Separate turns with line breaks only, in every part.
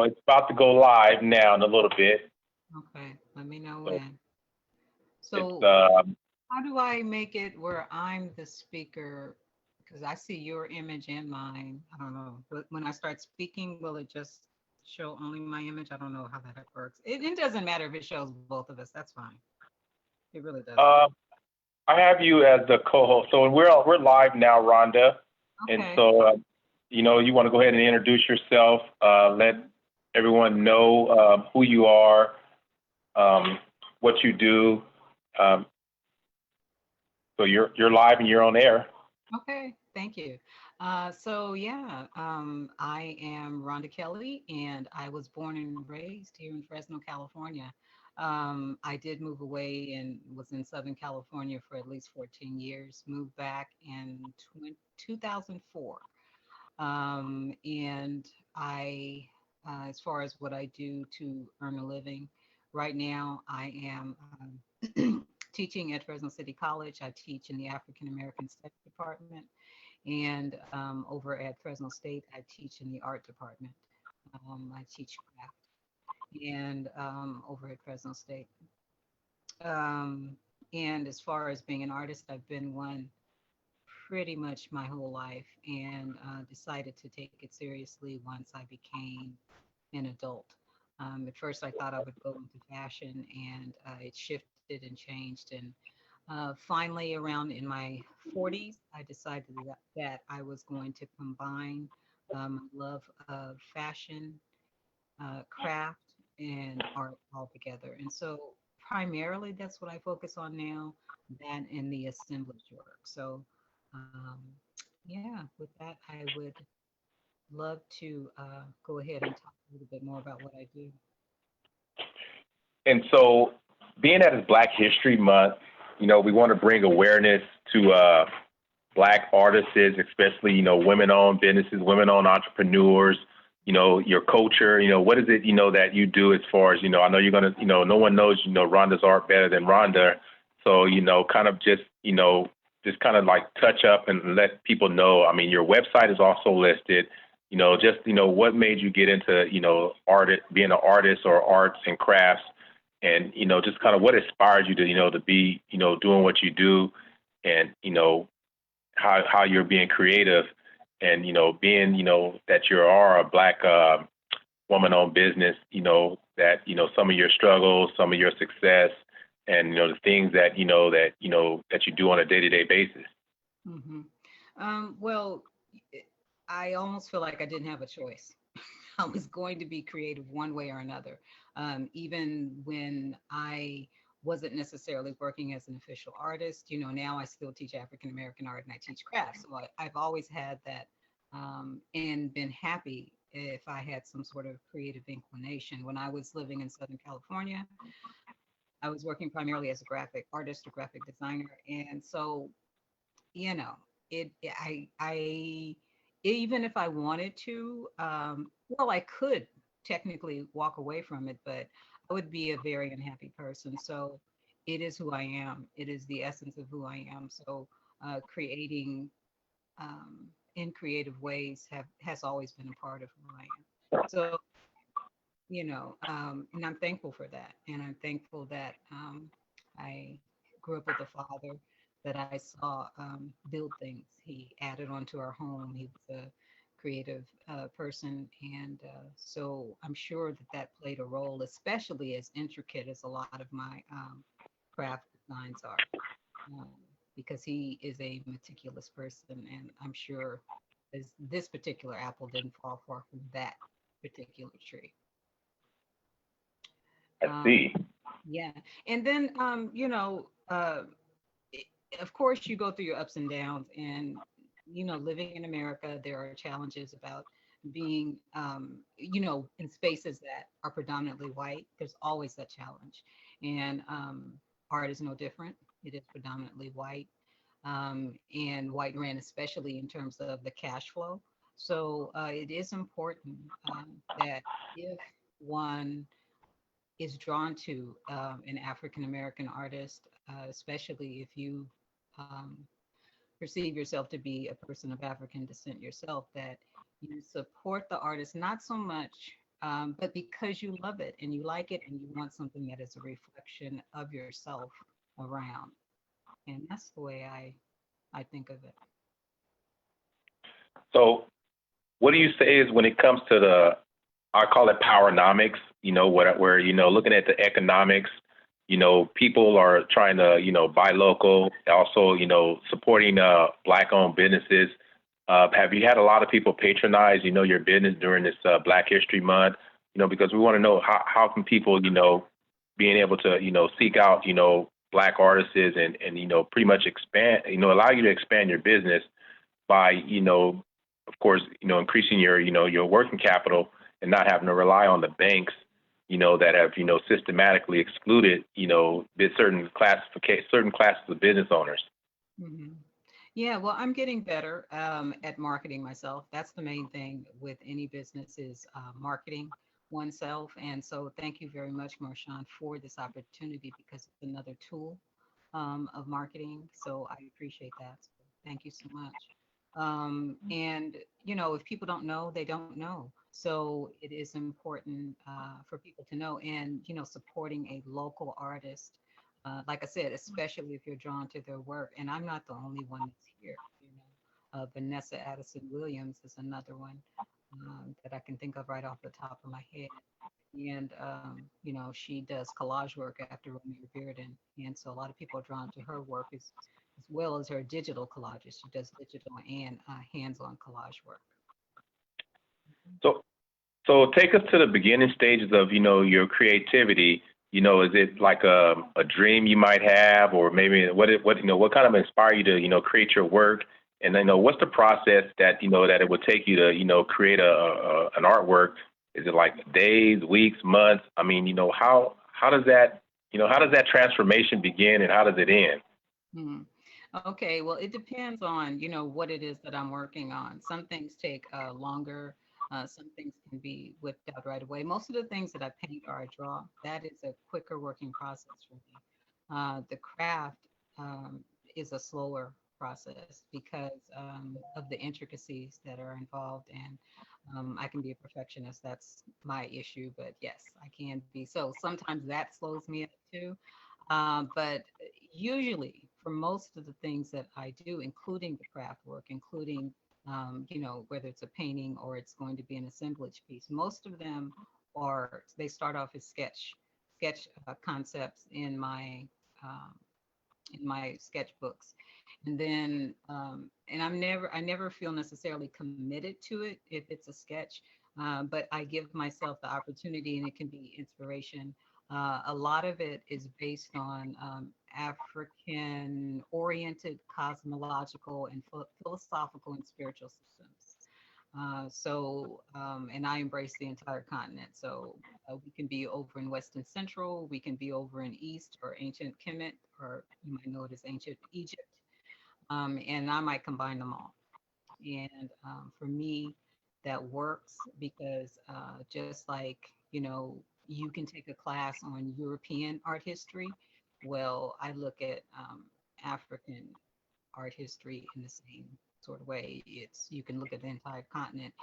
it's about to go live now in a little bit.
Okay, let me know
So
when.
it's
So, how do I make it where I'm the speaker? Because I see your image and mine. I don't know. But when I start speaking, will it just show only my image? I don't know how that works. It doesn't matter if it shows both of us. That's fine. It really doesn't.
uh, I have you as the co-host. So we're live now, Rhonda, and
Okay.
so you want to go ahead and introduce yourself. Let everyone know who you are, um, what you do. Um, so you're live and you're on air.
Okay. Thank you. So yeah, I am Rhonda Kelly, and I was born and raised here in Fresno, California. I did move away and was in Southern California for at least 14 years. Moved back in 2004, and as far as what I do to earn a living, right now I am teaching at Fresno City College. I teach in the African American Studies Department, and over at Fresno State, I teach in the art department. I teach craft, and over at Fresno State. Um, and as far as being an artist, I've been one pretty much my whole life, and decided to take it seriously once I became an adult. At first, I thought I would go into fashion, and it shifted and changed. And finally, around in my 40s, I decided that I was going to combine love of fashion, craft, and art all together. And so, primarily, that's what I focus on now, that and the assemblage work. So, um, yeah, with that, I would love to go ahead and talk a little bit more about what I do.
And so, being that it's Black History Month, we want to bring awareness to Black artists, especially women-owned businesses, women-owned entrepreneurs. Your culture. What is it that you do as far as I know you're gonna no one knows Rhonda's art better than Rhonda. So kind of just kind of like touch up and let people know. I mean, your website is also listed. Just what made you get into art, being an artist or arts and crafts, and just kind of what inspired you to to be doing what you do, and how you're being creative, and being that you are a Black woman-owned business, that some of your struggles, some of your success, and the things that that you do on a day-to-day basis.
Hmm. Well, I almost feel like I didn't have a choice. I was going to be creative one way or another. Even when I wasn't necessarily working as an official artist, now I still teach African American art and I teach crafts. So I've always had that, and been happy if I had some sort of creative inclination. When I was living in Southern California, I was working primarily as a graphic artist or graphic designer. And so, you know, I even if I wanted to, well, I could technically walk away from it, but I would be a very unhappy person. So it is who I am. It is the essence of who I am. So creating in creative ways has always been a part of who I am. So and I'm thankful for that, and I'm thankful that I grew up with a father that I saw build things. He added on to our home. He was a creative person, and so I'm sure that that played a role, especially as intricate as a lot of my craft designs are, um, because he is a meticulous person, and I'm sure this particular apple didn't fall far from that particular tree.
I
Um,
see.
yeah, and then i- of course, you go through your ups and downs, and living in America, there are challenges about being in spaces that are predominantly white. There's always that challenge, and art is no different. It is predominantly white, and white rent, especially in terms of the cash flow. So it is important that if one is drawn to an African American artist, especially if you perceive yourself to be a person of African descent yourself, that you support the artist not so much. but because you love it and you like it and you want something that is a reflection of yourself around. And that's the way I think of it.
So, what do you say is when it comes to the, I call it powernomics, what, where, looking at the economics, people are trying to, buy local, also, supporting black owned businesses. Have you had a lot of people patronize, your business during this Black History Month? Because we want to know how can people, being able to, seek out, black artists and, pretty much expand, allow you to expand your business by, of course, increasing your, your working capital and not having to rely on the banks, that have, systematically excluded, certain classes of business owners.
Hmm. Yeah, well, I'm getting better at marketing myself. That's the main thing with any business is marketing oneself. And so thank you very much, Marshawn, for this opportunity because it's another tool of marketing. So I appreciate that. So thank you so much. And, if people don't know, they don't know. So it is important for people to know and, supporting a local artist. Like I said, especially if you're drawn to their work. And I'm not the only one that's here. Vanessa Addison Williams is another one that I can think of right off the top of my head. And, she does collage work after Romeo Bearden. And so a lot of people are drawn to her work as well as her digital collages. She does digital and hands-on collage work.
So, so take us to the beginning stages of, your creativity. Is it like a dream you might have, or maybe what kind of inspire you to, create your work? And then, what's the process that, that it would take you to, create an artwork? Is it like days, weeks, months? I mean, how does that, how does that transformation begin and how does it end?
Hmm. Okay, well, it depends on, what it is that I'm working on. Some things take longer. Some things can be whipped out right away. Most of the things that I paint or I draw, that is a quicker working process for me. The craft is a slower process because of the intricacies that are involved. And I can be a perfectionist. That's my issue. But yes, I can be. So sometimes that slows me up too. But usually, for most of the things that I do, including the craft work, including whether it's a painting or it's going to be an assemblage piece, most of them are they start off as sketch concepts um, in my sketchbooks, and then and I never feel necessarily committed to it if it's a sketch, but I give myself the opportunity, and it can be inspiration. A lot of it is based on African oriented cosmological and philosophical and spiritual systems. And I embrace the entire continent. So we can be over in Western Central, we can be over in East or ancient Kemet, or you might know it as ancient Egypt. And I might combine them all. And for me, that works because just like, you can take a class on European art history. Well, I look at African art history in the same sort of way. It's you can look at the entire continent,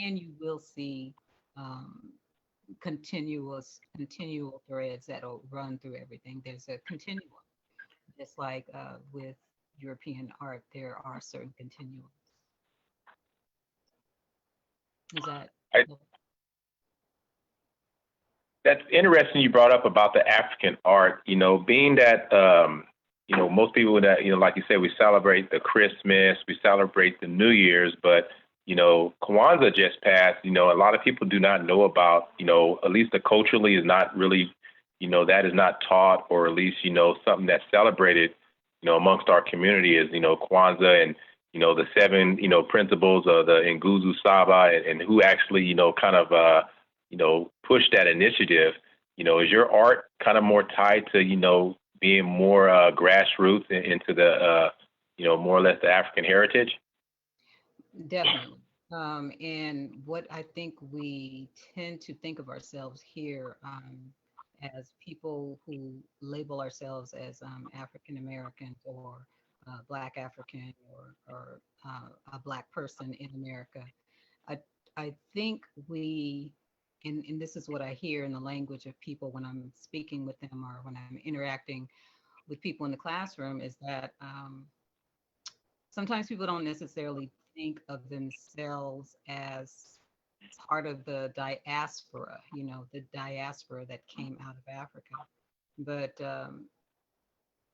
and you will see um, continual threads that'll run through everything. There's a continuum, just like with European art, there are certain continuums. Is that
I, that's interesting you brought up about the African art, being that, most people that, like you said, we celebrate the Christmas, we celebrate the New Year's, but, Kwanzaa just passed, a lot of people do not know about, at least the culturally is not really, that is not taught, or at least, something that's celebrated, amongst our community is, Kwanzaa and, the seven, principles of the Nguzu Saba and who actually, kind of, push that initiative? Is your art kind of more tied to, being more grassroots into the, more or less the African heritage?
definitely? And what I think we tend to think of ourselves here as people who label ourselves as African Americans or Black African or a Black person in America. I I think we and this is what I hear in the language of people when I'm speaking with them or when I'm interacting with people in the classroom, is that sometimes people don't necessarily think of themselves as part of the diaspora, the diaspora that came out of Africa. But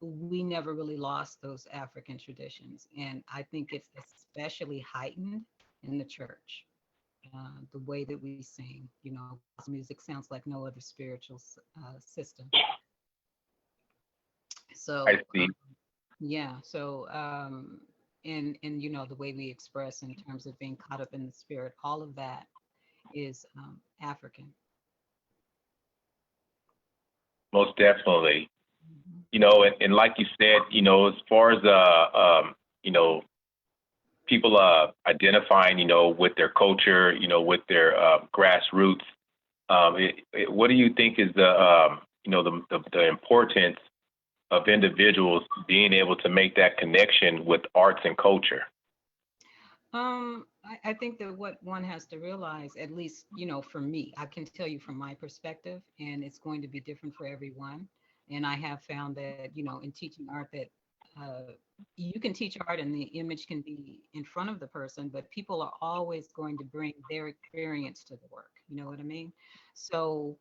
we never really lost those African traditions. And I think it's especially heightened in the church. The way that we sing, gospel music sounds like no other spiritual system.
I
So,
see.
yeah. So, and the way we express in terms of being caught up in the spirit, all of that is African.
Most definitely.
Mhm.
And like you said, as far as you know, people identifying, with their culture, with their grassroots. What do you think is the importance of individuals being able to make that connection with arts and culture?
I think that what one has to realize, at least, for me, I can tell you from my perspective, and it's going to be different for everyone. And I have found that, in teaching art, that uh, you can teach art and the image can be in front of the person, but people are always going to bring their experience to the work. You know what I mean? So,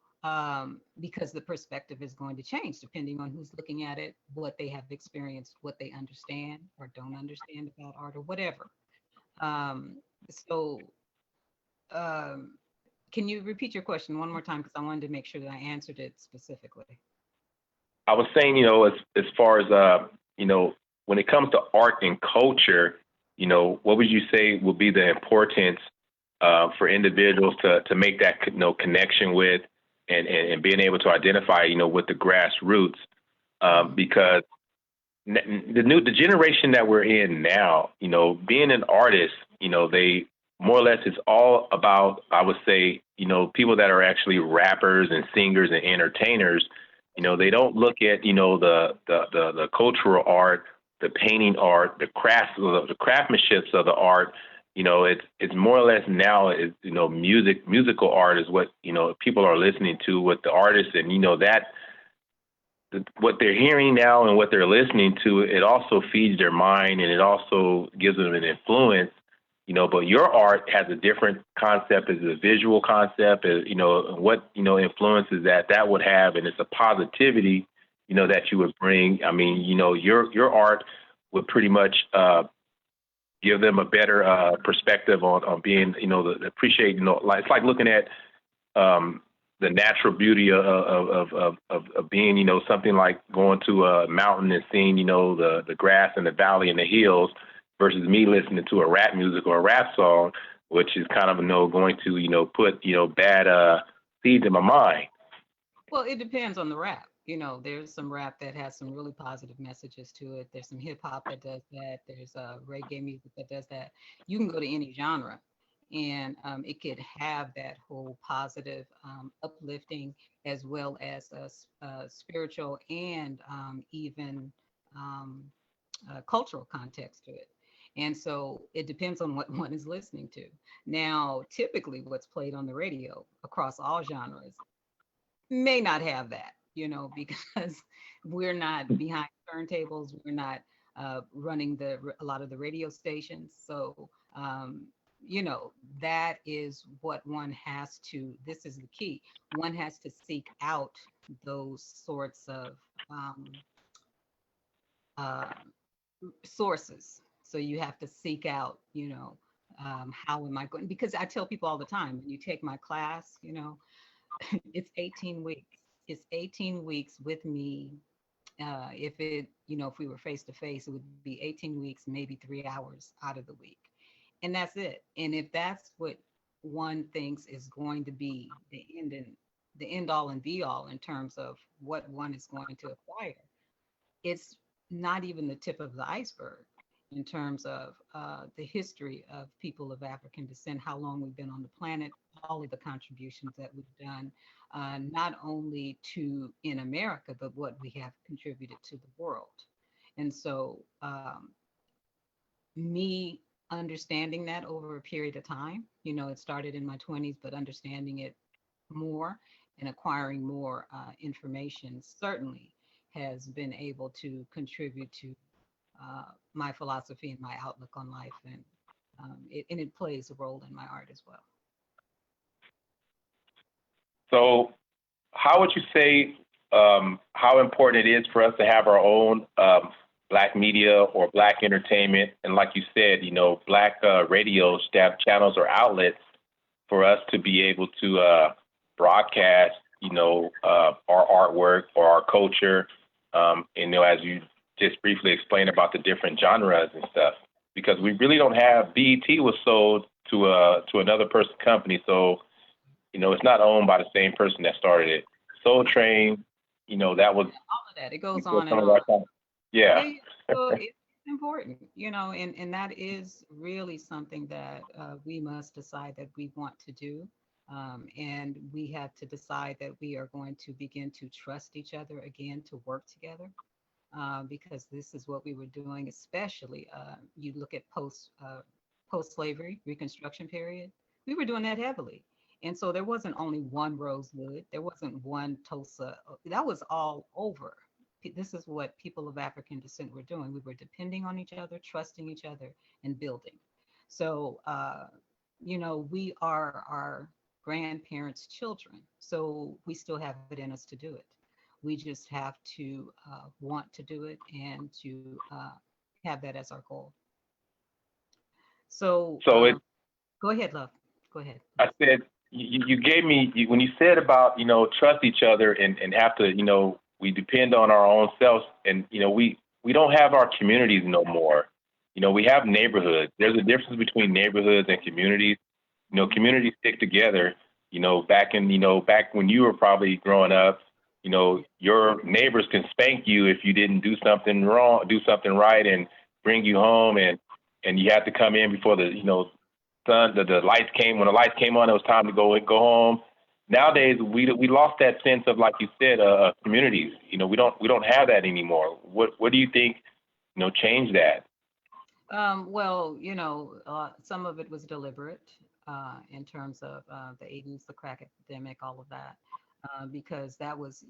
because the perspective is going to change depending on who's looking at it, what they have experienced, what they understand or don't understand about art or whatever. So, um, can you repeat your question one more time? Because I wanted to make sure that I answered it specifically.
I was saying, as far as when it comes to art and culture, what would you say would be the importance for individuals to make that connection with and being able to identify, with the grassroots,
Mhm.
because the generation that we're in now, being an artist, they more or less it's all about, I would say, people that are actually rappers and singers and entertainers. They don't look at, the cultural art, the painting art, the craftsmanships of the art. It's more or less now is, musical art is what, people are listening to with the artists, and that what they're hearing now and what they're listening to, it also feeds their mind and it also gives them an influence. But your art has a different concept, as a visual concept, as what influences that would have, and it's a positivity, that you would bring. I mean, your art would pretty much give them a better perspective on being, appreciate, like it's like looking at the natural beauty of being, something like going to a mountain and seeing, the grass and the valley and the hills, versus me listening to a rap music or a rap song, which is kind of, going to, put, bad seeds in my mind.
Well, it depends on the rap. There's some rap that has some really positive messages to it. There's some hip hop that does that. There's reggae music that does that. You can go to any genre, and it could have that whole positive, uplifting, as well as a spiritual and even um, cultural context to it. And so it depends on what one is listening to. Now, typically, what's played on the radio across all genres may not have that, because we're not behind turntables, we're not running a lot of the radio stations. So, that is what one has to. This is the key. One has to seek out those sorts of um, uh, sources. So you have to seek out, how am I going? Because I tell people all the time, when you take my class, it's 18 weeks. It's 18 weeks with me. If we were face to face, it would be 18 weeks, maybe 3 hours out of the week. And that's it. And if that's what one thinks is going to be the end all and be all in terms of what one is going to acquire, it's not even the tip of the iceberg in terms of the history of people of African descent, how long we've been on the planet, all of the contributions that we've done, not only to in America, but what we have contributed to the world. And so, me understanding that over a period of time, it started in my 20s, but understanding it more and acquiring more information certainly has been able to contribute to my philosophy and my outlook on life, and it plays a role in my art as well.
So, how would you say how important it is for us to have our own black media or black entertainment, and like you said, black radio channels or outlets for us to be able to broadcast, our artwork or our culture, as you just briefly explained about the different genres and stuff, because we really don't have BET was sold to another person company, so it's not owned by the same person that started it. Soul Train, that was
All of that, it goes
was
on
some
and
of
on.
our time.
Yeah,
Yeah.
yeah. So it's important, and that is really something that we must decide that we want to do. And we have to decide that we are going to begin to trust each other again, to work together, because this is what we were doing, especially you look at post-slavery, Reconstruction period. We were doing that heavily. And so there wasn't only one Rosewood, there wasn't one Tulsa. That was all over. This is what people of African descent were doing. We were depending on each other, trusting each other, and building. So, we are our grandparents' children. So we still have it in us to do it. We just have to want to do it and to have that as our goal. So
So
go ahead, love. Go ahead,
I
please.
said, you gave me when you said about trust each other and have to we depend on our own selves, and we don't have our communities no more. We have neighborhoods. There's a difference between neighborhoods and communities. Communities stick together. Back when you were probably growing up, your neighbors can spank you if you didn't do something wrong, do something right, and bring you home, and you had to come in before the lights came. When the lights came on, it was time to go home. Nowadays, we lost that sense of, like you said, communities. We don't have that anymore. What do you think? Change that.
Well, some of it was deliberate in terms of the 80s, the crack epidemic, all of that, because that was,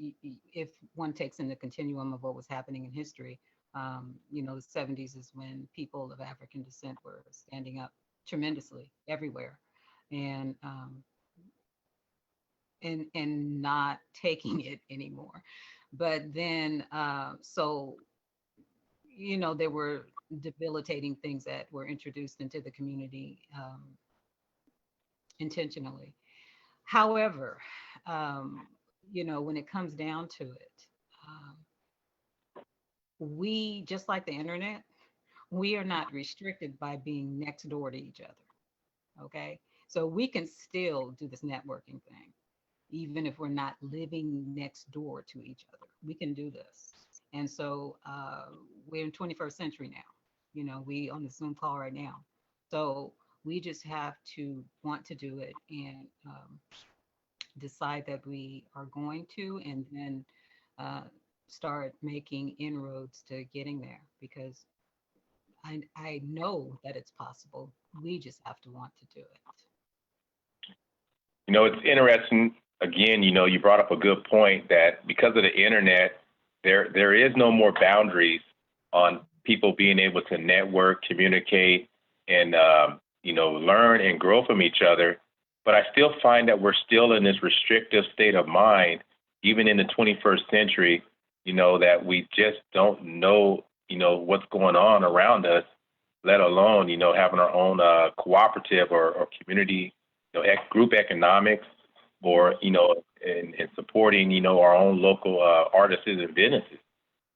if one takes in the continuum of what was happening in history, the 70s is when people of African descent were standing up tremendously everywhere, and not taking it anymore. But then, there were debilitating things that were introduced into the community intentionally. However, when it comes down to it, um, we, just like the internet, we are not restricted by being next door to each other. Okay. So we can still do this networking thing, even if we're not living next door to each other. We can do this. And so we're in 21st century now. We on the Zoom call right now. So we just have to want to do it and decide that we are going to, and then uh, start making inroads to getting there, because I know that it's possible. We just have to want to do it.
It's interesting. Again, you brought up a good point that because of the internet, there is no more boundaries on people being able to network, communicate, and learn and grow from each other. But I still find that we're still in this restrictive state of mind, even in the 21st century. That we just don't know, what's going on around us, let alone having our own cooperative or community, group economics, or and supporting our own local artists and businesses.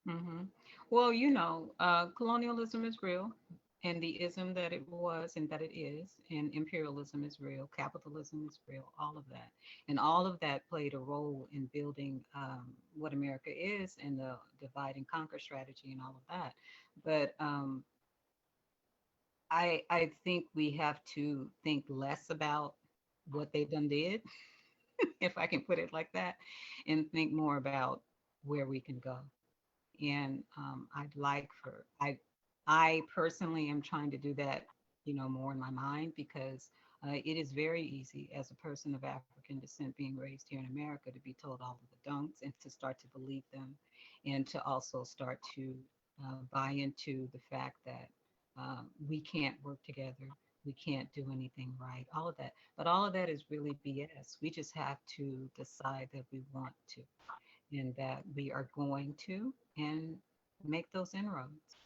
Hmm. Well, colonialism is real, and the ism that it was and that it is, and imperialism is real, capitalism is real, all of that. And all of that played a role in building what America is, and the divide and conquer strategy and all of that. But I think we have to think less about what they done did, if I can put it like that, and think more about where we can go. And I personally am trying to do that, more in my mind, because It is very easy as a person of African descent being raised here in America to be told all of the don'ts and to start to believe them and to also start to buy into the fact that we can't work together. We can't do anything right, all of that. But all of that is really BS. We just have to decide that we want to and that we are going to and make those inroads.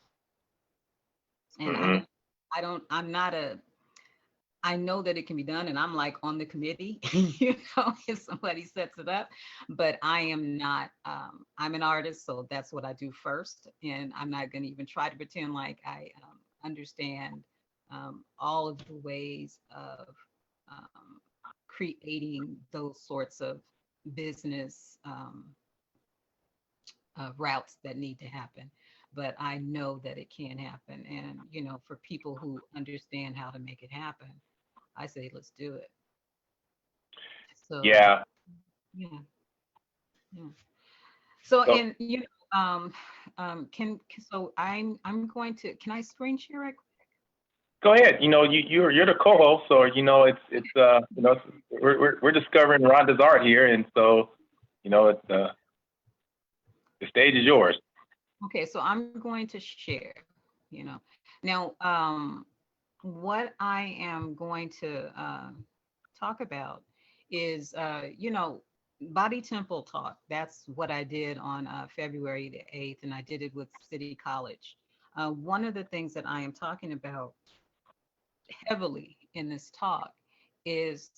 And
Hmm.
I'm not a, I know that it can be done, and I'm like on the committee, you know, if somebody sets it up, but I am not, I'm an artist, so that's what I do first. And I'm not going to even try to pretend like I understand all of the ways of um, creating those sorts of business routes that need to happen. But I know that it can happen. And, you know, for people who understand how to make it happen, I say, let's do it. So,
Yeah.
yeah, yeah. So,
So
and you know, so I'm going to, can I screen share it?
go ahead. You're the co-host, so we're discovering Ronda's art here, and so it's the stage is yours.
Okay, so I'm going to share, you know. Now, what I am going to talk about is, body temple talk. That's what I did on February the 8th, and I did it with City College. One of the things that I am talking about heavily in this talk is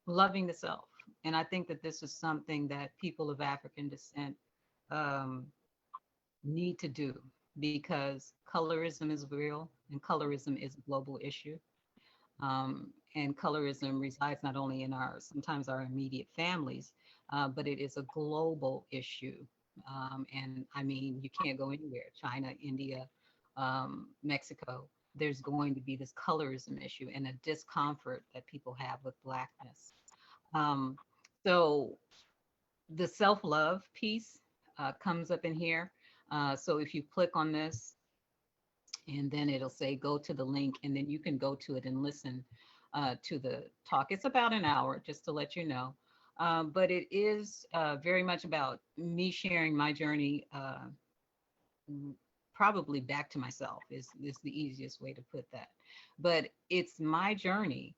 loving the self. And I think that this is something that people of African descent um, need to do because colorism is real and colorism is a global issue. And colorism resides not only in our sometimes our immediate families, but it is a global issue. And I mean, you can't go anywhere. China, India, Mexico. There's going to be this colorism issue and a discomfort that people have with blackness. Um, so the self-love piece comes up in here. So if you click on this, and then it'll say go to the link, and then you can go to it and listen to the talk. It's about an hour, just to let you know. But it is very much about me sharing my journey, probably back to myself is the easiest way to put that. But it's my journey.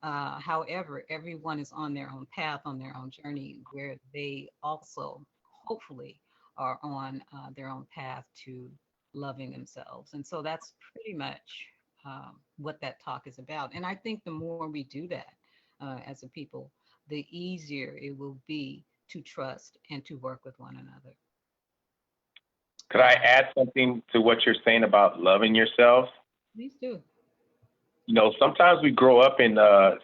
However, everyone is on their own path, on their own journey, where they also hopefully are on their own path to loving themselves. And so that's pretty much what that talk is about. And I think the more we do that as a people, the easier it will be to trust and to work with one another.
Could I add something to what you're saying about loving yourself?
Please do.
Sometimes we grow up in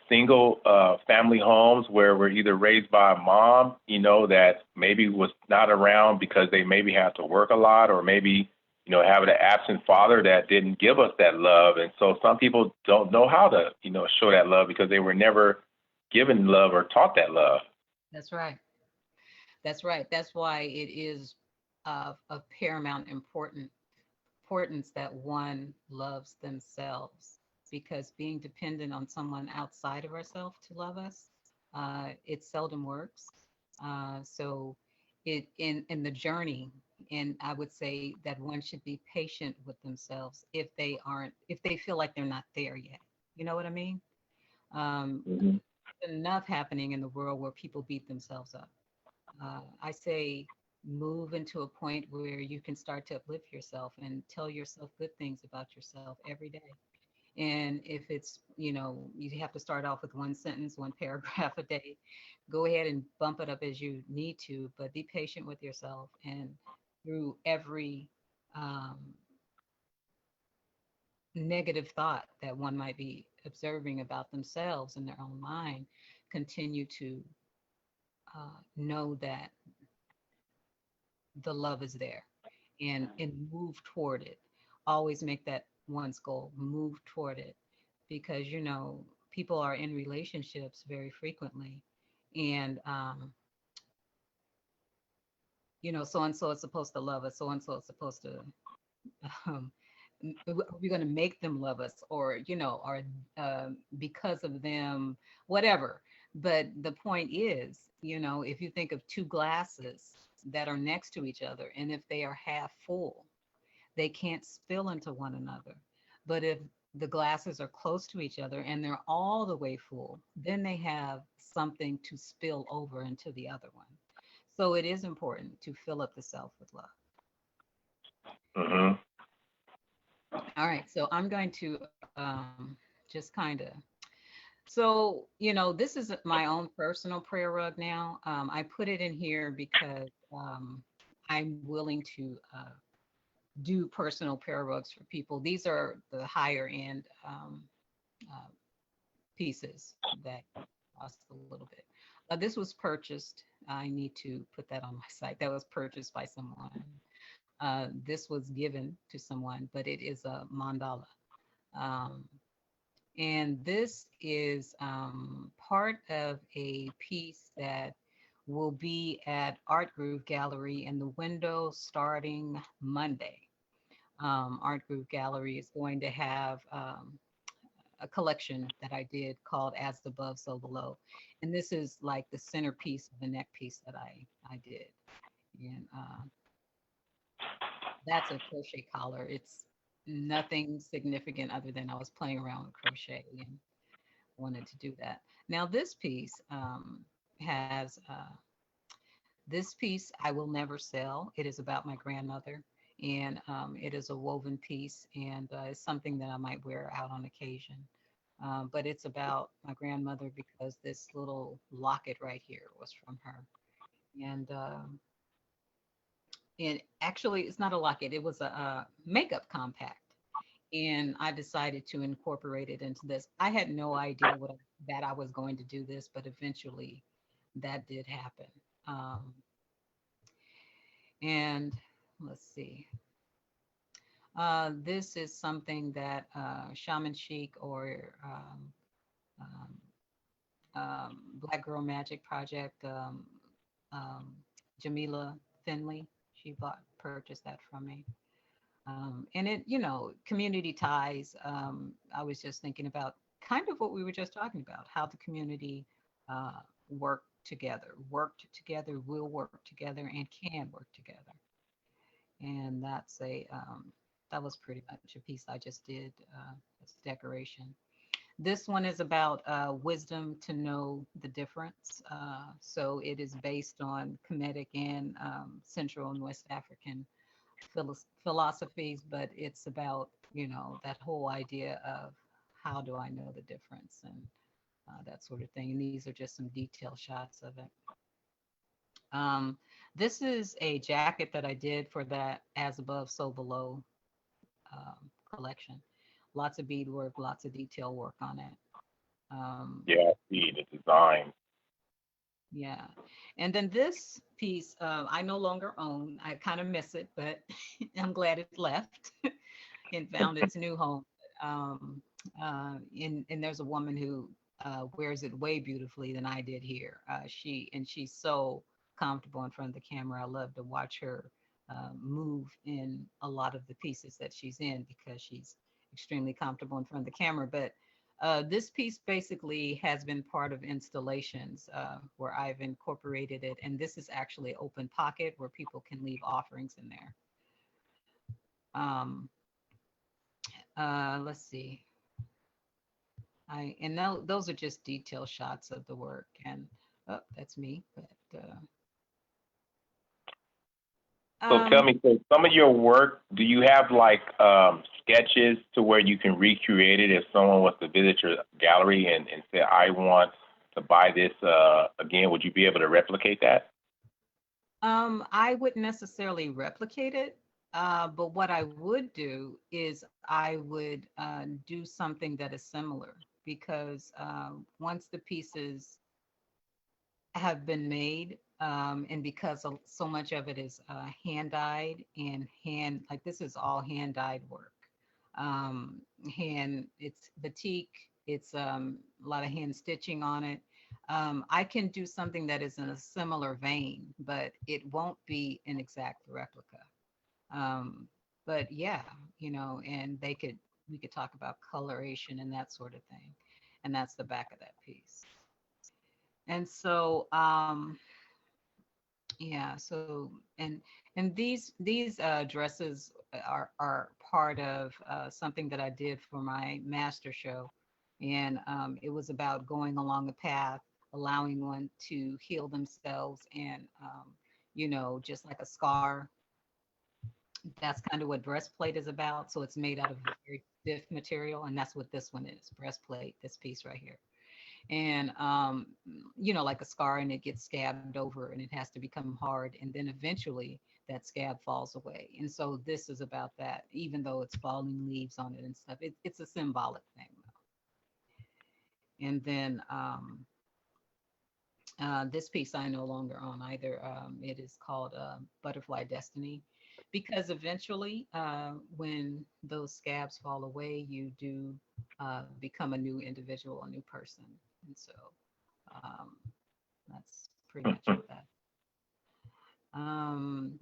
single family homes where we're either raised by a mom, that maybe was not around because they maybe had to work a lot, or maybe, have an absent father that didn't give us that love. And so some people don't know how to, show that love because they were never given love or taught that love.
That's right. That's right. That's why it is of paramount importance that one loves themselves, because being dependent on someone outside of ourselves to love us, it seldom works. So it in the journey, and I would say that one should be patient with themselves if they feel like they're not there yet. You know what I mean? Um,
Hmm.
enough happening in the world where people beat themselves up. I say move into a point where you can start to uplift yourself and tell yourself good things about yourself every day. And if it's, you have to start off with one sentence, one paragraph a day, go ahead and bump it up as you need to, but be patient with yourself. And through every um, negative thought that one might be observing about themselves in their own mind, continue to know that the love is there and move toward it. Always make that one's goal, move toward it, because people are in relationships very frequently, and so and so is supposed to love us, so and so is supposed to um, are we going to make them love us, or or because of them, whatever. But the point is, if you think of two glasses that are next to each other, and if they are half full, they can't spill into one another. But if the glasses are close to each other and they're all the way full, then they have something to spill over into the other one. So it is important to fill up the self with love.
Hmm.
All right, so I'm going to just kind of. So, this is my own personal prayer rug now. I put it in here because I'm willing to do personal prayer rugs for people. These are the higher end uh, pieces that cost a little bit. This was purchased. I need to put that on my site. That was purchased by someone. This was given to someone, but it is a mandala. Um, and this is part of a piece that will be at Art Groove Gallery in the window starting Monday. Art Groove Gallery is going to have a collection that I did called As Above, So Below. And this is like the centerpiece of the neck piece that I did. And that's a crochet collar. It's nothing significant other than I was playing around with crochet and wanted to do that. Now, this piece has this piece I will never sell. It is about my grandmother, and it is a woven piece, and it's something that I might wear out on occasion. But it's about my grandmother because this little locket right here was from her. And actually, it's not a locket, it was a makeup compact. And I decided to incorporate it into this. I had no idea that I was going to do this, but eventually that did happen. Um, and let's see. This is something that Shaman Chic or Black Girl Magic Project, um, Jamila Finley, she purchased that from me. And it, community ties. I was just thinking about kind of what we were just talking about, how the community uh, worked together, will work together, and can work together. And that was pretty much a piece I just did as decoration. This one is about wisdom to know the difference. So it is based on Kemetic and Central and West African philosophies, but it's about, that whole idea of how do I know the difference and that sort of thing. And these are just some detailed shots of it. Um, this is a jacket that I did for that As Above, So Below collection. Lots of beadwork, lots of detail work on it. Um,
Yeah, I see the design.
yeah. And then this piece, I no longer own. I kind of miss it, but I'm glad it left and found its new home. Um, and there's a woman who wears it way beautifully than I did here. She's so comfortable in front of the camera. I love to watch her move in a lot of the pieces that she's in because she's extremely comfortable in front of the camera. But this piece basically has been part of installations where I've incorporated it, and this is actually open pocket where people can leave offerings in there. Um, let's see. Those are just detail shots of the work, and oh, that's me. But
So tell
um,
me, so some of your work, do you have like sketches to where you can recreate it if someone was to visit your gallery and say, I want to buy this again, would you be able to replicate that?
I wouldn't necessarily replicate it, but what I would do is I would do something that is similar because once the pieces have been made, and because so much of it is hand dyed and like this is all hand dyed work. It's batik, it's a lot of hand stitching on it. I can do something that is in a similar vein, but it won't be an exact replica. Um, But yeah, and we could talk about coloration and that sort of thing. And that's the back of that piece. And so, yeah, so and these dresses are part of something that I did for my master show, and it was about going along a path, allowing one to heal themselves, and just like a scar, that's kind of what breastplate is about. So it's made out of very stiff material, and that's what this one is, breastplate, this piece right here. And like a scar, and it gets scabbed over and it has to become hard, and then eventually that scab falls away. And so this is about that, even though it's falling leaves on it and stuff. It's a symbolic thing though. And then this piece I no longer own either. It is called Butterfly Destiny, because eventually, when those scabs fall away, you do become a new individual, a new person. And so um, that's pretty much what that. Um,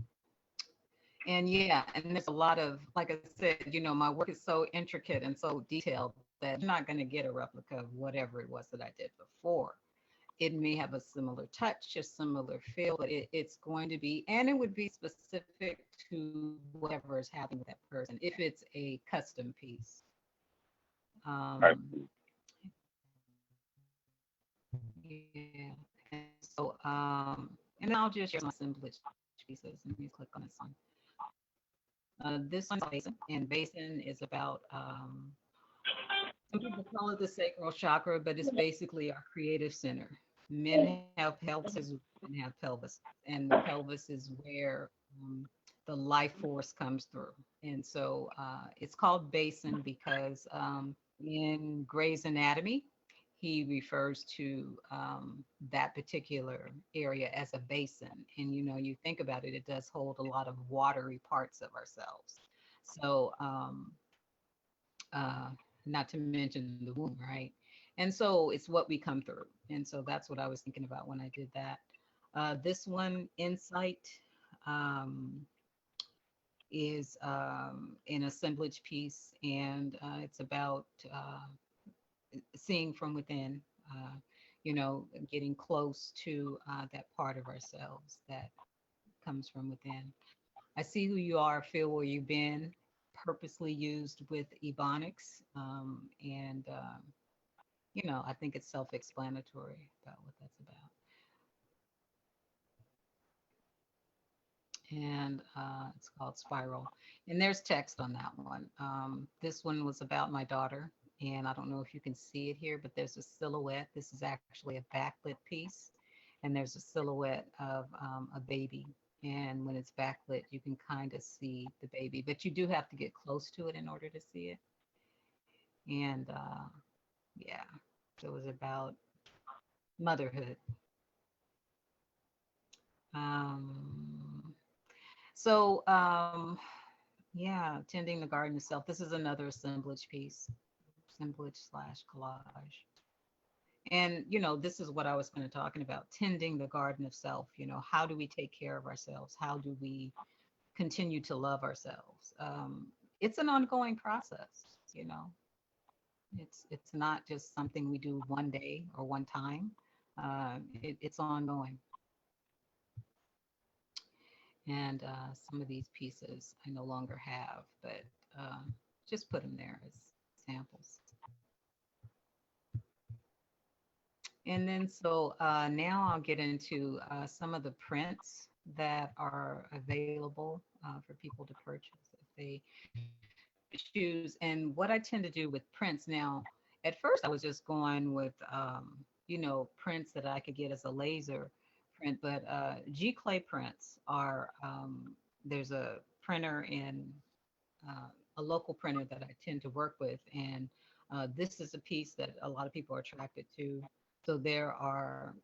and yeah, and there's a lot of, like I said, my work is so intricate and so detailed that you're not going to get a replica of whatever it was that I did before. It may have a similar touch, a similar feel, but it's going to be, and it would be specific to whatever is happening with that person if it's a custom piece.
Right.
Yeah. And so, and I'll just share some assemblage pieces. Let me click on this one. This one's basin, and basin is about, some people call it the sacral chakra, but it's basically our creative center. Men have pelvises, women have pelvis, and the pelvis is where the life force comes through. And so it's called basin because in Gray's Anatomy, he refers to that particular area as a basin. And you think about it, it does hold a lot of watery parts of ourselves. So, uh, not to mention the womb, right? And so it's what we come through. And so that's what I was thinking about when I did that. This one, Insight, um, is an assemblage piece, and it's about seeing from within, uh, getting close to that part of ourselves that comes from within. I see who you are, feel where you've been, purposely used with Ebonics. And, I think it's self explanatory about what that's about. And it's called Spiral. And there's text on that one. This one was about my daughter. And I don't know if you can see it here, but there's a silhouette. This is actually a backlit piece. And there's a silhouette of a baby. And when it's backlit, you can kind of see the baby, but you do have to get close to it in order to see it. And yeah, so it was about motherhood. Um, so yeah, tending the garden itself. This is another assemblage piece, assemblage slash collage. And this is what I was kind of talking about, tending the garden of self. How do we take care of ourselves? How do we continue to love ourselves? It's an ongoing process. You know, it's not just something we do one day or one time. It's ongoing. And some of these pieces I no longer have, but just put them there as samples. And then so now I'll get into some of the prints that are available for people to purchase if they choose. And what I tend to do with prints now, at first I was just going with, prints that I could get as a laser print, but G Clay prints are, there's a printer in a local printer that I tend to work with. And this is a piece that a lot of people are attracted to. So there are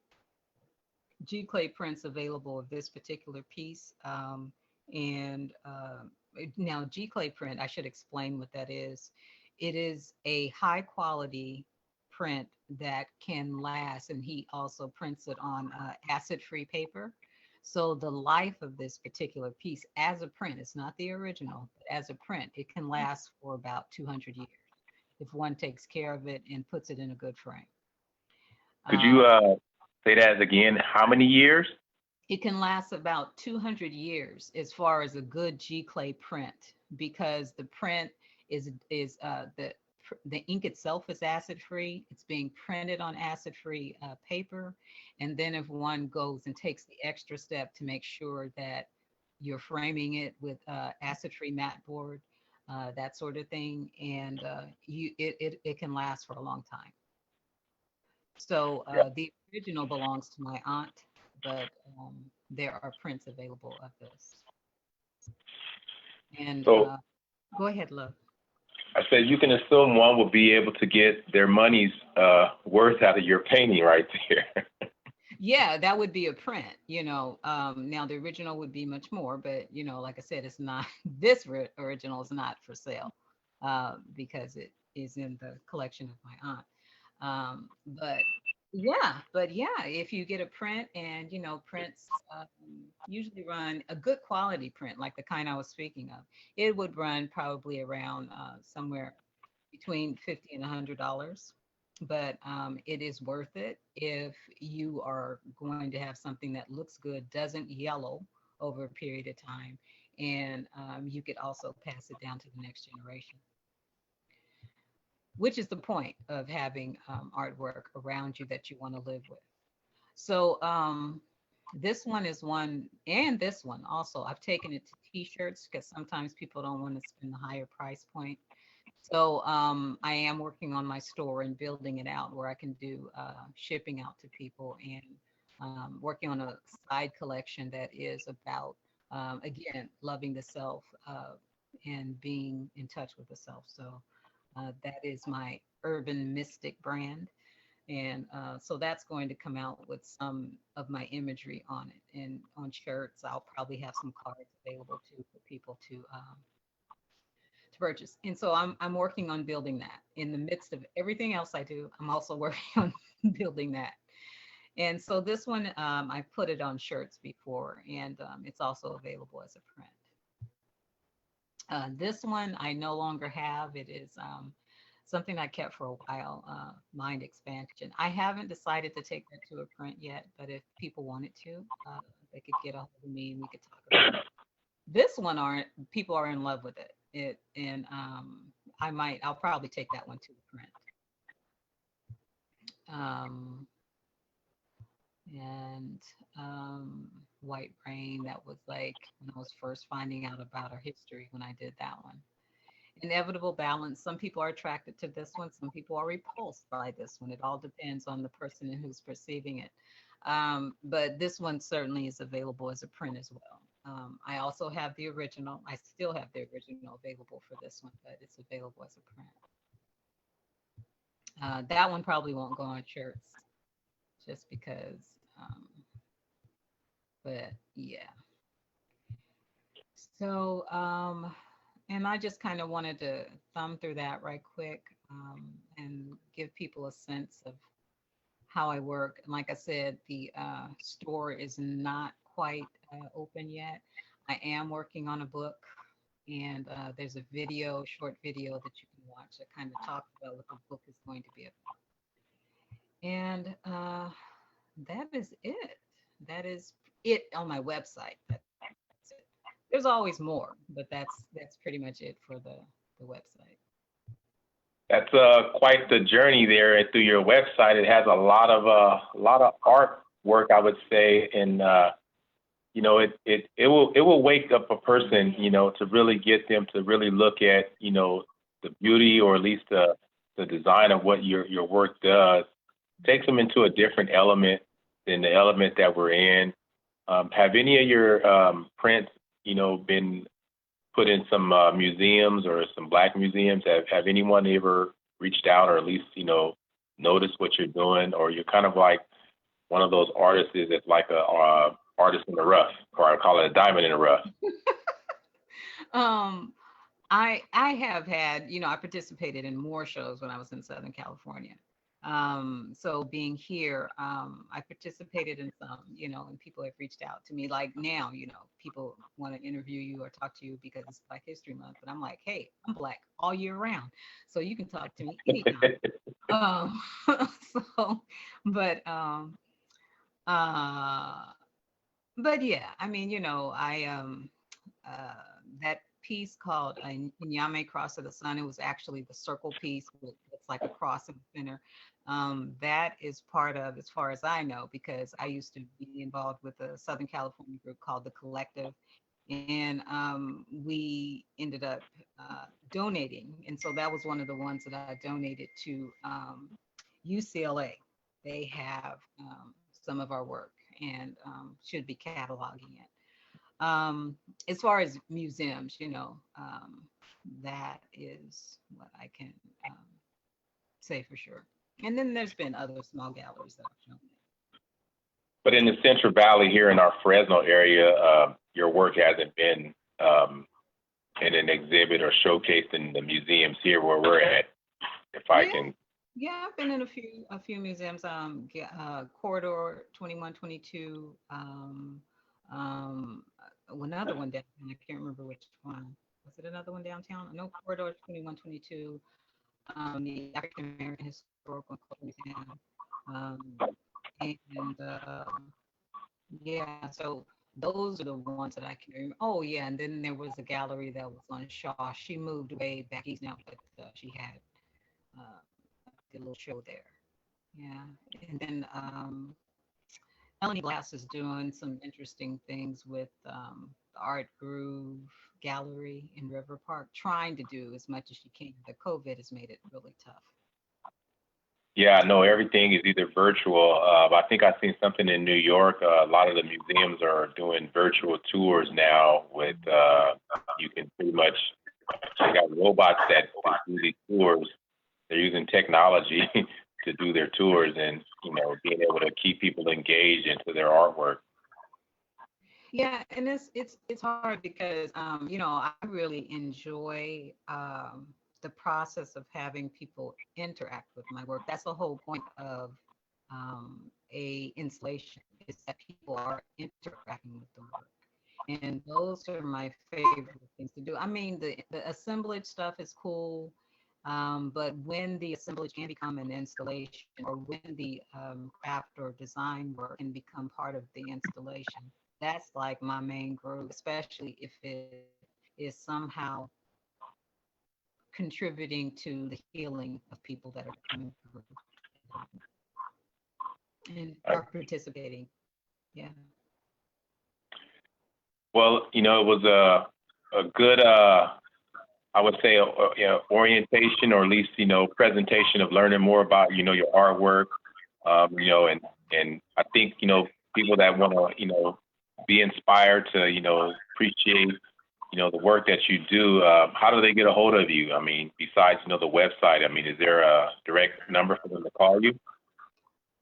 G Clay prints available of this particular piece. And now G Clay print, I should explain what that is. It is a high quality print that can last, and he also prints it on acid free paper. So the life of this particular piece as a print, it's not the original, but as a print, it can last for about 200 years if one takes care of it and puts it in a good frame.
Could you
Um,
say that again? How many years?
it can last about 200 years as far as a good G clay print, because the print is the ink itself is acid free. It's being printed on acid free paper, and then if one goes and takes the extra step to make sure that you're framing it with acid free matte board, that sort of thing, and it can last for a long time. So the original belongs to my aunt, but there are prints available of this. And
So
go ahead, love.
I said you can assume one will be able to get their money's worth out of your painting right there.
Yeah, that would be a print, now the original would be much more, but like I said, it's not this original is not for sale because it is in the collection of my aunt. But yeah, if you get a print, and prints usually run a good quality print, like the kind I was speaking of, it would run probably around somewhere between 50 and $100. But it is worth it if you are going to have something that looks good, doesn't yellow over a period of time, and you could also pass it down to the next generation, which is the point of having artwork around you that you want to live with. So this one is one, and this one also, I've taken it to t-shirts because sometimes people don't want to spend the higher price point. So I am working on my store and building it out where I can do shipping out to people, and working on a side collection that is about, again, loving the self and being in touch with the self. So that is my urban mystic brand. And so that's going to come out with some of my imagery on it. And on shirts, I'll probably have some cards available too for people to purchase. And so I'm working on building that. In the midst of everything else I do, I'm also working on building that. And so this one, I put it on shirts before, and it's also available as a print. This one I no longer have. It is something I kept for a while, Mind Expansion. I haven't decided to take that to a print yet, but if people wanted to, they could get a hold of me and we could talk about it. This one aren't people are in love with it. And I'll probably take that one to the print. Um, and White Rain, that was like when I was first finding out about our history when I did that one. Inevitable Balance, some people are attracted to this one, some people are repulsed by this one. It all depends on the person and who's perceiving it. But this one certainly is available as a print as well. I also have the original. I still have the original available for this one, but it's available as a print. That one probably won't go on shirts just because, but yeah. So, and I just kind of wanted to thumb through that right quick, and give people a sense of how I work. And like I said, the store is not quite open yet. I am working on a book, and there's a short video that you can watch that kind of talks about what the book is going to be about. And that is it. That is it on my website. That's it. There's always more, but that's pretty much it for the website.
That's quite the journey there through your website. It has a lot of artwork, I would say, and it will wake up a person, to really get them to really look at, the beauty, or at least the design of what your work does. Takes them into a different element than the element that we're in. Have any of your prints, been put in some museums or some Black museums? Have anyone ever reached out, or at least, noticed what you're doing? Or you're kind of like one of those artists that's like a artist in the rough, or I call it a diamond in the rough.
um, I have had, I participated in more shows when I was in Southern California. So being here, I participated in some, and people have reached out to me. Like now, people want to interview you or talk to you because it's Black History Month. But I'm like, hey, I'm Black all year round, so you can talk to me anytime. Um, so, but uh, but yeah, I mean, I uh, that piece called Nyame Cross of the Sun. It was actually the circle piece with it's like a cross in the center. That is part of, as far as I know, because I used to be involved with a Southern California group called the Collective, and we ended up donating, and so that was one of the ones that I donated to UCLA. They have some of our work and should be cataloging it. As far as museums, that is what I can um, say for sure. And then there's been other small galleries that I've shown.
But in the Central Valley here in our Fresno area, your work hasn't been in an exhibit or showcased in the museums here where we're at. If I
Yeah,
can,
yeah, I've been in a few museums. Corridor 2122. Um, Another one downtown. I can't remember which one. Was it another one downtown? No, Corridor 2122. The African American Historical and Cultural Museum. And yeah, so those are the ones that I can remember. Oh yeah, and then there was a gallery that was on Shaw. She moved way back east now, but she had uh, a little show there. Yeah, and then Melanie Glass is doing some interesting things with the Art Groove Gallery in River Park, trying to do as much as she can. The COVID has made it really tough.
yeah, I know everything is either virtual. I think I've seen something in New York. A lot of the museums are doing virtual tours now with, you can pretty much, they got robots that do these tours. They're using technology to do their tours and, being able to keep people engaged into their artwork.
Yeah, and it's hard because I really enjoy the process of having people interact with my work. That's the whole point of a installation is that people are interacting with the work. And those are my favorite things to do. I mean, the assemblage stuff is cool, but when the assemblage can become an installation, or when the craft or design work can become part of the installation, that's like my main groove, especially if it is somehow contributing to the healing of people that are coming through and
Uh,
are participating. Yeah.
Well, it was a good, I would say, orientation or at least, presentation of learning more about, your artwork, and I think, people that want to, be inspired to, appreciate, the work that you do, how do they get a hold of you? I mean, besides, the website, I mean, is there a direct number for them to call you?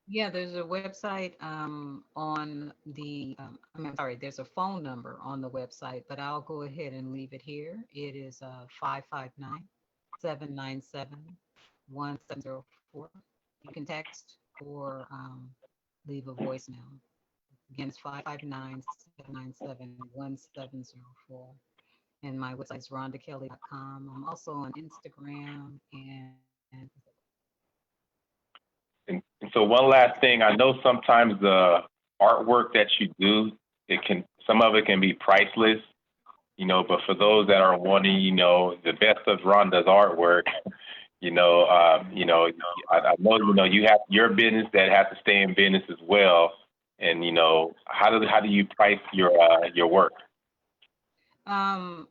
Yeah, there's a website on the, I'm sorry, there's a phone number on the website, but I'll go ahead and leave it here. It is 559 You can text or leave a voicemail. Again, it's 559-797-1704. And my website is rondakelly.com. I'm also on Instagram and
And so one last thing, I know sometimes the artwork that you do, some of it can be priceless, but for those that are wanting, the best of Ronda's artwork, I know, you have your business that has to stay in business as well. And, how do you price your work?
I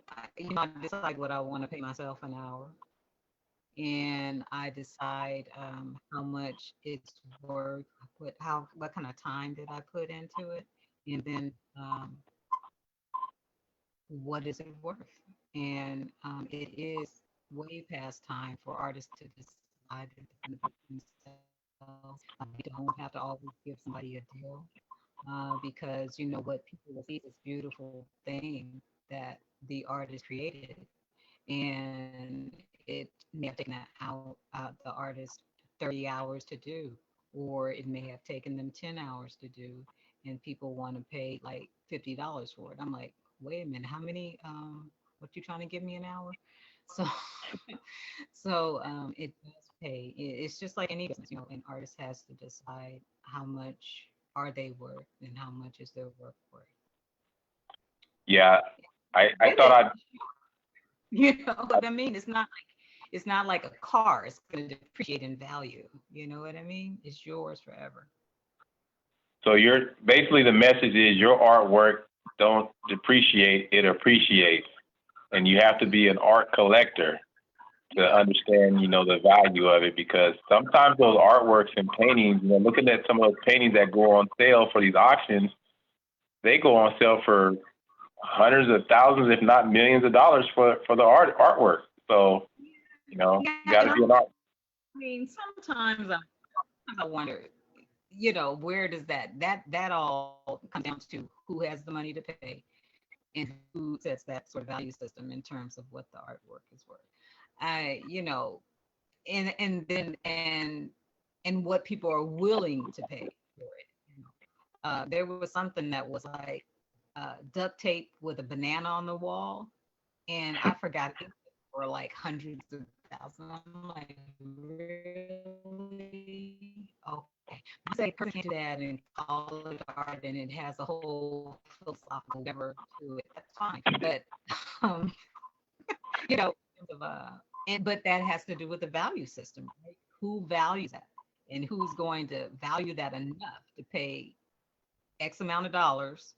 decide what I want to pay myself an hour, and I decide how much it's worth. What kind of time did I put into it, and then what is it worth? And it is way past time for artists to decide themselves. You don't have to always give somebody a deal because what people will see is this beautiful thing that the artist created, and it may have taken the artist 30 hours to do, or it may have taken them 10 hours to do. and people want to pay like $50 for it. I'm like, wait a minute, how many? What you trying to give me an hour? So, it does pay. It's just like any business, an artist has to decide how much are they worth and how much is their work worth.
Yeah, I
With
thought
it,
I'd.
you know what I mean? It's not like a car. It's going to depreciate in value. You know what I mean? It's yours forever.
So you're basically the message is your artwork don't depreciate, it appreciates, and you have to be an art collector to understand, the value of it because sometimes those artworks and paintings, looking at some of those paintings that go on sale for these auctions, they go on sale for hundreds of thousands, if not millions of dollars for the artwork. So, you
Yeah,
got
and
to be an art.
I mean, sometimes I wonder, where does that all comes down to who has the money to pay and who sets that sort of value system in terms of what the artwork is worth. I, and what people are willing to pay for it. There was something that was like duct tape with a banana on the wall, and I forgot it for like hundreds of thousands. I'm like, really? Okay. I say person can do that and call it art, and it has a whole philosophical whatever to it. That's fine, but um, you know, of, but that has to do with the value system, right? Who values that, and who's going to value that enough to pay X amount of dollars?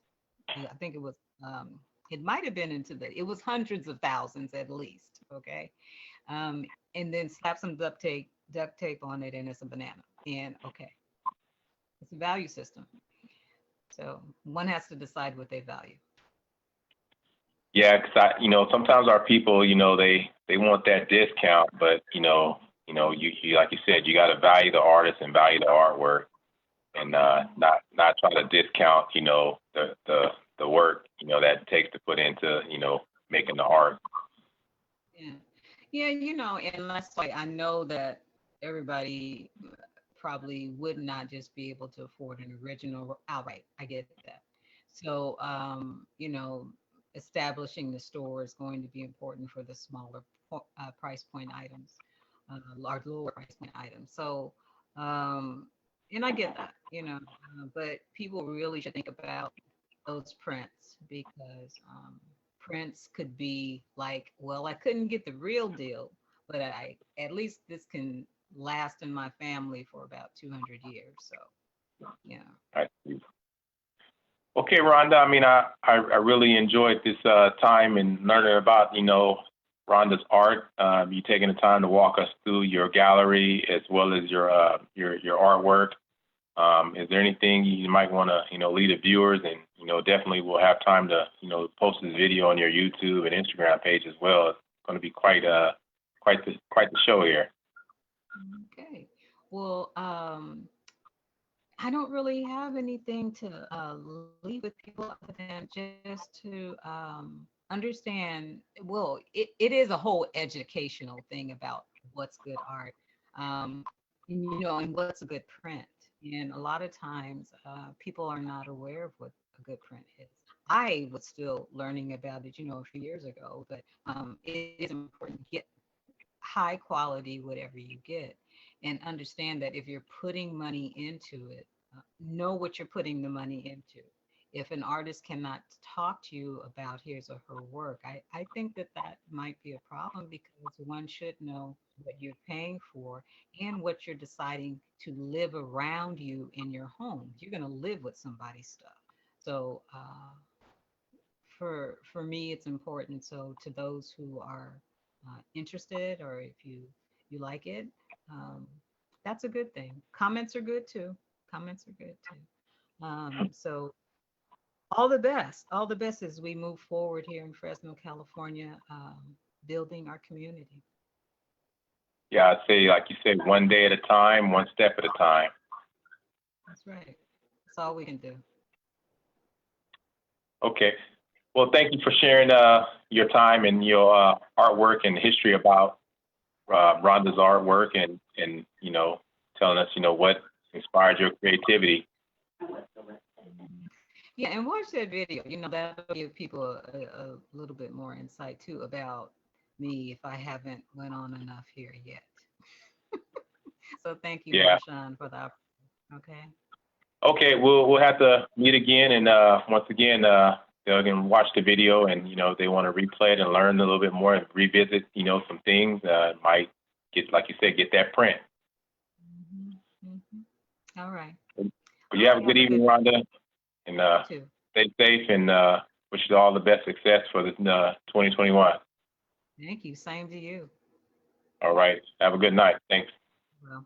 I think it might have been it was hundreds of thousands at least. Okay. Um, and then slap some duct tape on it, and it's a banana. And okay, it's a value system. So one has to decide what they value.
Yeah, because sometimes our people, they want that discount, but you like you said, you got to value the artist and value the artwork, and not try to discount, the work, that it takes to put into, making the art.
Yeah. Yeah, and that's why I know that everybody probably would not just be able to afford an original outright. I get that. So, establishing the store is going to be important for the smaller price point items, large lower price point items. So, um, and I get that, but people really should think about those prints because prints could be like, well, I couldn't get the real deal, but I at least this can last in my family for about 200 years. So, yeah.
I see. Okay, Rhonda. I mean, I really enjoyed this time and learning about, Rhonda's art. You taking the time to walk us through your gallery as well as your artwork. Is there anything you might want to, lead the viewers, and definitely we'll have time to, post this video on your YouTube and Instagram page as well. It's going to be quite the show here.
Okay. Well, I don't really have anything to leave with people other than just to understand. Well, it is a whole educational thing about what's good art, um, and what's a good print. And a lot of times, people are not aware of what a good print is. I was still learning about it, a few years ago, but it is important to get high quality whatever you get, and understand that if you're putting money into it, know what you're putting the money into. If an artist cannot talk to you about his or her work, I think that might be a problem, because one should know what you're paying for and what you're deciding to live around you in your home. You're going to live with somebody's stuff. So for me, it's important. So to those who are interested, or if you like it, um, that's a good thing. Comments are good too. Comments are good too. So all the best as we move forward here in Fresno, California, building our community.
Yeah, I'd say, like you said, one day at a time, one step at a time.
That's right. That's all we can do.
Okay. Well, thank you for sharing your time and your artwork and history about Rhonda's artwork, and telling us what inspired your creativity.
Yeah, and watch that video. You know, that'll give people a little bit more insight too about me if I haven't went on enough here yet. So thank you,
Yeah.
Marshawn, for the opportunity. Okay.
Okay, we'll have to meet again, and once again, they can watch the video, and they want to replay it and learn a little bit more and revisit, some things. Might get, like you said, get that print.
Hmm. Hmm. All right.
But
All
you have a
right.
good
Have a
evening,
good.
Rhonda, and
You too.
stay safe, and wish you all the best success for this 2021.
Thank you. Same to you.
All right, have a good night. Thanks.
Well.